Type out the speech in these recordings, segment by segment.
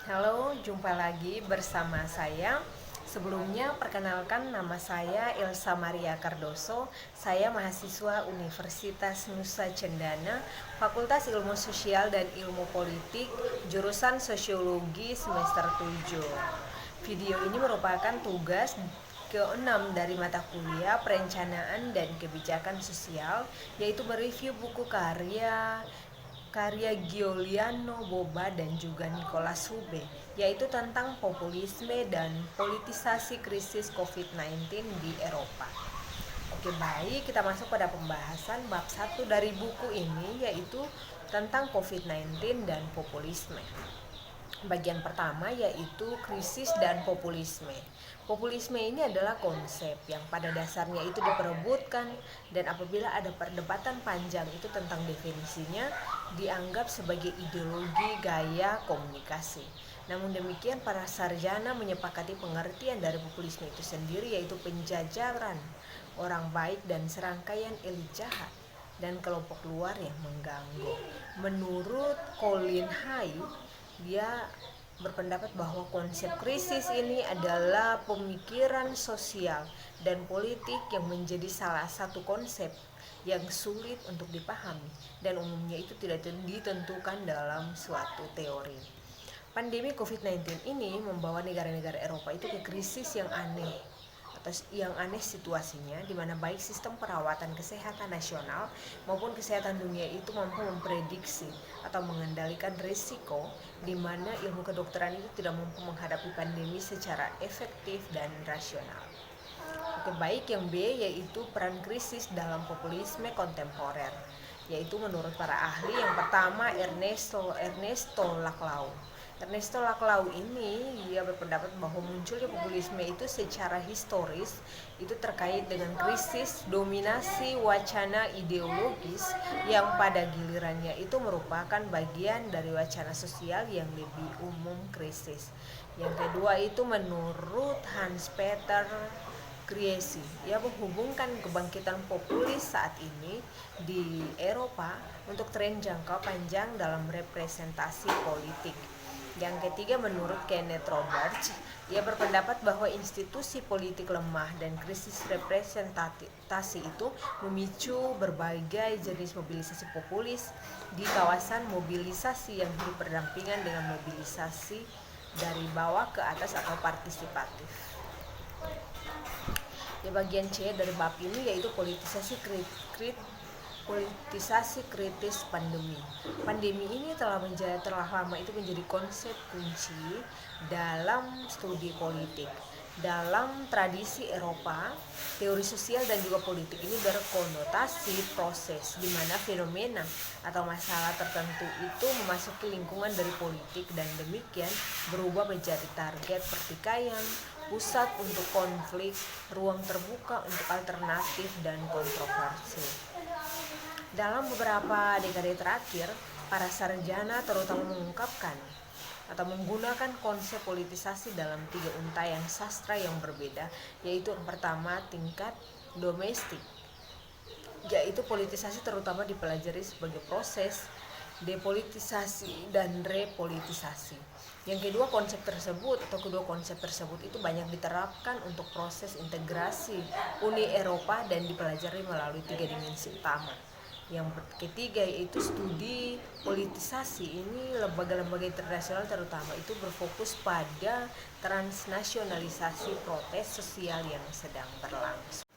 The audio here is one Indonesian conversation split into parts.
Halo, jumpa lagi bersama saya. Sebelumnya, perkenalkan nama saya Elsa Maria Cardoso. Saya mahasiswa Universitas Nusa Cendana, Fakultas Ilmu Sosial dan Ilmu Politik, jurusan Sosiologi semester 7. Video ini merupakan tugas ke-6 dari mata kuliah Perencanaan dan Kebijakan Sosial, yaitu mereview buku karya Giuliano Boba dan juga Nicholas Hube, yaitu tentang populisme dan politisasi krisis COVID-19 di Eropa. Oke, baik, kita masuk pada pembahasan bab 1 dari buku ini, yaitu tentang COVID-19 dan populisme. Bagian pertama yaitu krisis dan populisme. Populisme ini adalah konsep yang pada dasarnya itu diperebutkan, dan apabila ada perdebatan panjang itu tentang definisinya, dianggap sebagai ideologi gaya komunikasi. Namun demikian, para sarjana menyepakati pengertian dari populisme itu sendiri, yaitu penjajaran orang baik dan serangkaian elit jahat dan kelompok luar yang mengganggu. Menurut Colin Hay, dia berpendapat bahwa konsep krisis ini adalah pemikiran sosial dan politik yang menjadi salah satu konsep yang sulit untuk dipahami dan umumnya itu tidak ditentukan dalam suatu teori. Pandemi COVID-19 ini membawa negara-negara Eropa itu ke krisis yang aneh situasinya, di mana baik sistem perawatan kesehatan nasional maupun kesehatan dunia itu mampu memprediksi atau mengendalikan risiko, di mana ilmu kedokteran itu tidak mampu menghadapi pandemi secara efektif dan rasional. Oke, baik, yang B yaitu peran krisis dalam populisme kontemporer, yaitu menurut para ahli yang pertama Ernesto Laclau. Ernesto Laclau ini dia berpendapat bahwa munculnya populisme itu secara historis itu terkait dengan krisis dominasi wacana ideologis yang pada gilirannya itu merupakan bagian dari wacana sosial yang lebih umum krisis. Yang kedua itu menurut Hans Peter Kriesi, ia menghubungkan kebangkitan populis saat ini di Eropa untuk tren jangka panjang dalam representasi politik. Yang ketiga menurut Kenneth Roberts, ia berpendapat bahwa institusi politik lemah dan krisis representasi itu memicu berbagai jenis mobilisasi populis di kawasan mobilisasi yang hidup berdampingan dengan mobilisasi dari bawah ke atas atau partisipatif. Di bagian C dari bab ini yaitu politisasi kritis pandemi. Pandemi ini telah lama itu menjadi konsep kunci dalam studi politik. Dalam tradisi Eropa, teori sosial dan juga politik ini berkonotasi proses di mana fenomena atau masalah tertentu itu memasuki lingkungan dari politik dan demikian berubah menjadi target pertikaian, pusat untuk konflik, ruang terbuka untuk alternatif dan kontroversi. Dalam beberapa dekade terakhir, para sarjana terutama mengungkapkan atau menggunakan konsep politisasi dalam 3 untaian sastra yang berbeda, yaitu yang pertama tingkat domestik, yaitu politisasi terutama dipelajari sebagai proses depolitisasi dan repolitisasi. Yang kedua, kedua konsep tersebut itu banyak diterapkan untuk proses integrasi Uni Eropa dan dipelajari melalui 3 dimensi utama. Yang ketiga yaitu studi politisasi ini lembaga-lembaga internasional terutama itu berfokus pada transnasionalisasi protes sosial yang sedang berlangsung.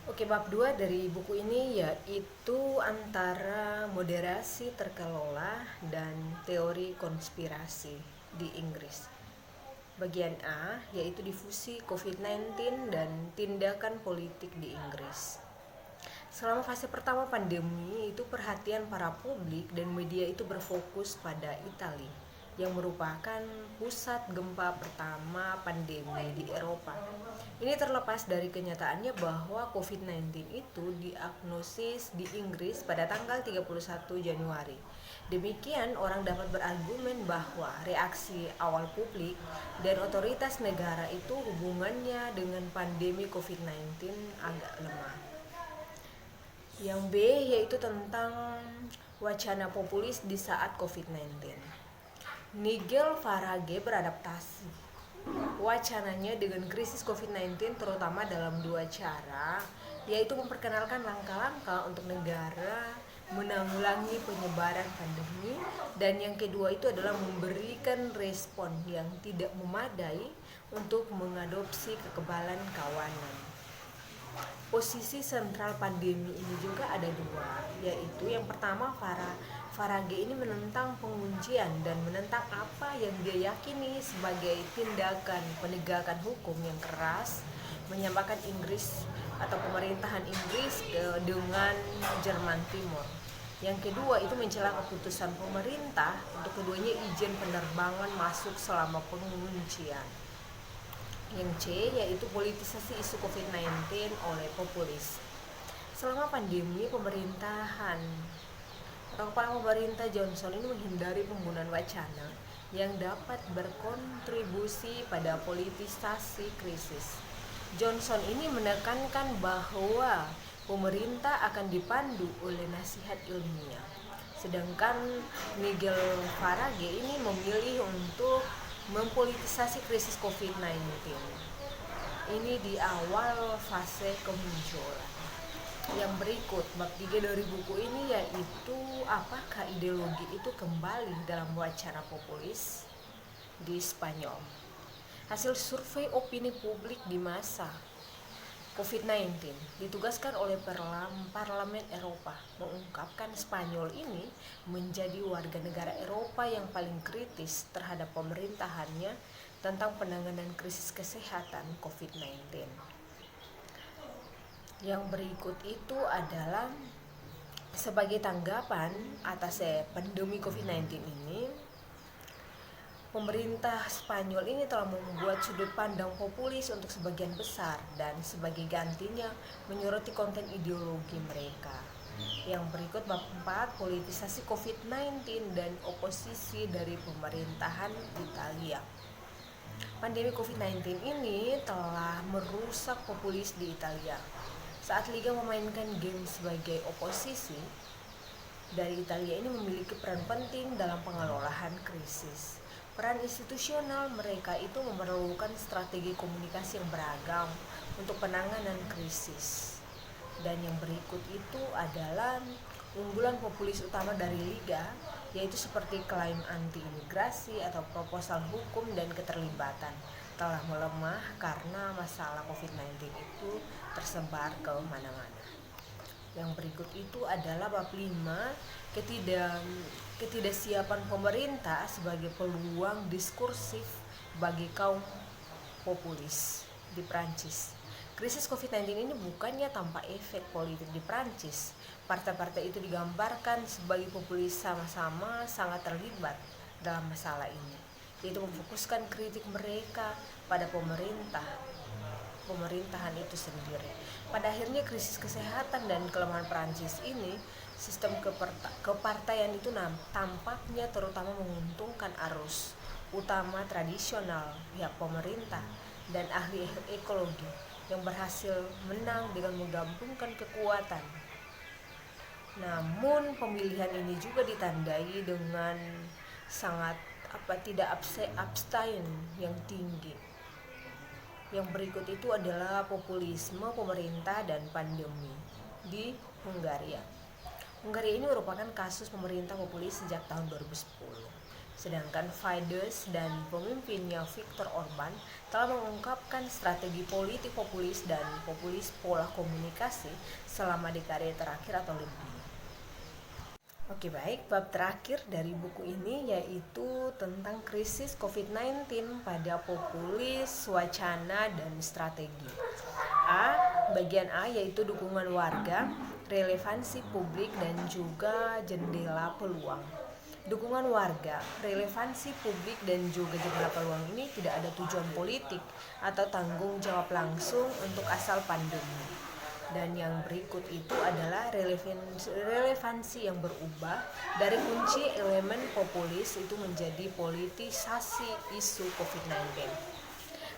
Oke, bab 2 dari buku ini yaitu antara moderasi terkelola dan teori konspirasi di Inggris. Bagian A yaitu difusi COVID-19 dan tindakan politik di Inggris. Selama fase pertama pandemi itu perhatian para publik dan media itu berfokus pada Italia yang merupakan pusat gempa pertama pandemi di Eropa. Ini terlepas dari kenyataannya bahwa COVID-19 itu diagnosis di Inggris pada tanggal 31 Januari. Demikian orang dapat berargumen bahwa reaksi awal publik dan otoritas negara itu hubungannya dengan pandemi COVID-19 agak lemah. Yang B yaitu tentang wacana populis di saat COVID-19. Nigel Farage beradaptasi wacananya dengan krisis COVID-19 terutama dalam dua cara, yaitu memperkenalkan langkah-langkah untuk negara menanggulangi penyebaran pandemi, dan yang kedua itu adalah memberikan respon yang tidak memadai untuk mengadopsi kekebalan kawanan. Posisi sentral pandemi ini juga ada dua, yaitu yang pertama Farage ini menentang penguncian dan menentang apa yang dia yakini sebagai tindakan penegakan hukum yang keras, menyamakan Inggris atau pemerintahan Inggris dengan Jerman Timur. Yang kedua itu mencela keputusan pemerintah untuk keduanya izin penerbangan masuk selama penguncian. Yang C yaitu politisasi isu COVID-19 oleh populis. Selama pandemi, kepala pemerintah Johnson ini menghindari penggunaan wacana yang dapat berkontribusi pada politisasi krisis. Johnson ini menekankan bahwa pemerintah akan dipandu oleh nasihat ilmiah. Sedangkan Nigel Farage ini memilih untuk mempolitisasi krisis COVID-19. Ini di awal fase kemunculan. Yang berikut, bab 3 dari buku ini yaitu apakah ideologi itu kembali dalam wacana populis di Spanyol. Hasil survei opini publik di masa COVID-19 ditugaskan oleh Parlemen Eropa mengungkapkan Spanyol ini menjadi warga negara Eropa yang paling kritis terhadap pemerintahannya tentang penanganan krisis kesehatan COVID-19. Yang berikut itu adalah sebagai tanggapan atas pandemi COVID-19 ini, pemerintah Spanyol ini telah membuat sudut pandang populis untuk sebagian besar dan sebagai gantinya menyoroti konten ideologi mereka. Yang berikut bab 4, politisasi COVID-19 dan oposisi dari pemerintahan Italia. Pandemi COVID-19 ini telah merusak populis di Italia. Saat Liga memainkan game sebagai oposisi dari Italia ini memiliki peran penting dalam pengelolaan krisis. Peran institusional mereka itu memerlukan strategi komunikasi yang beragam untuk penanganan krisis. Dan yang berikut itu adalah unggulan populis utama dari Liga, yaitu seperti klaim anti-imigrasi atau proposal hukum dan keterlibatan telah melemah karena masalah COVID-19 itu tersebar ke mana-mana. Yang berikut itu adalah bab 5, ketidaksiapan pemerintah sebagai peluang diskursif bagi kaum populis di Prancis. Krisis COVID-19 ini bukannya tanpa efek politik di Prancis. Partai-partai itu digambarkan sebagai populis sama-sama sangat terlibat dalam masalah ini, yaitu memfokuskan kritik mereka pada pemerintahan itu sendiri. Pada akhirnya krisis kesehatan dan kelemahan Prancis ini, sistem kepartaian itu tampaknya terutama menguntungkan arus utama tradisional pihak pemerintah dan ahli ekologi yang berhasil menang dengan menggabungkan kekuatan. Namun pemilihan ini juga ditandai dengan sangat tidak abstain yang tinggi. Yang berikut itu adalah populisme pemerintah dan pandemi di Hungaria. Hungaria ini merupakan kasus pemerintah populis sejak tahun 2010. Sedangkan Fidesz dan pemimpinnya Viktor Orban telah mengungkapkan strategi politik populis dan populis pola komunikasi selama dekade terakhir atau lebih. Oke, baik, bab terakhir dari buku ini yaitu tentang krisis COVID-19 pada populis, wacana, dan strategi. Bagian A yaitu dukungan warga, relevansi publik, dan juga jendela peluang. Dukungan warga, relevansi publik, dan juga jendela peluang ini tidak ada tujuan politik atau tanggung jawab langsung untuk asal pandemi. Dan yang berikut itu adalah relevansi yang berubah dari kunci elemen populis itu menjadi politisasi isu COVID-19.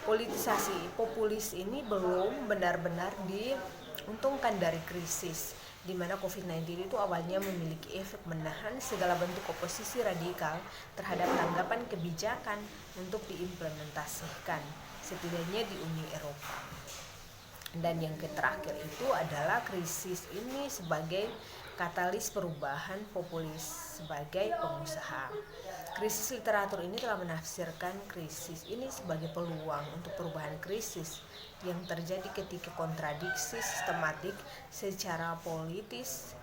Politisasi populis ini belum benar-benar diuntungkan dari krisis, di mana COVID-19 itu awalnya memiliki efek menahan segala bentuk oposisi radikal terhadap tanggapan kebijakan untuk diimplementasikan, setidaknya di Uni Eropa. Dan yang terakhir itu adalah krisis ini sebagai katalis perubahan populis sebagai pengusaha. Krisis literatur ini telah menafsirkan krisis ini sebagai peluang untuk perubahan krisis yang terjadi ketika kontradiksi sistematik secara politis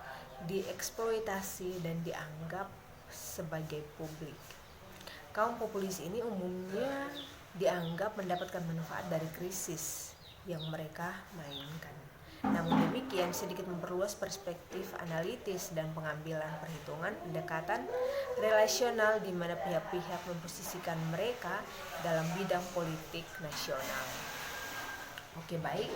dieksploitasi dan dianggap sebagai publik. Kaum populis ini umumnya dianggap mendapatkan manfaat dari krisis yang mereka mainkan. Namun demikian, sedikit memperluas perspektif analitis dan pengambilan perhitungan pendekatan relasional di mana pihak-pihak memposisikan mereka dalam bidang politik nasional. Oke, baik.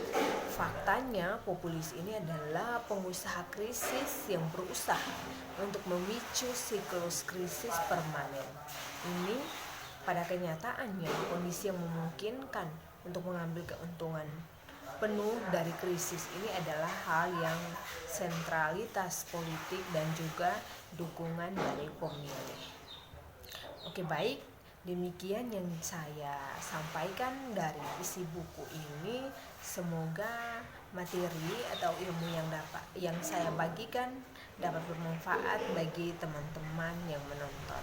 Faktanya populis ini adalah pengusaha krisis yang berusaha untuk memicu siklus krisis permanen. Ini pada kenyataannya kondisi yang memungkinkan untuk mengambil keuntungan penuh dari krisis ini adalah hal yang sentralitas politik dan juga dukungan dari pemilih. Oke, baik. Demikian yang saya sampaikan dari isi buku ini. Semoga materi atau ilmu yang saya bagikan dapat bermanfaat bagi teman-teman yang menonton.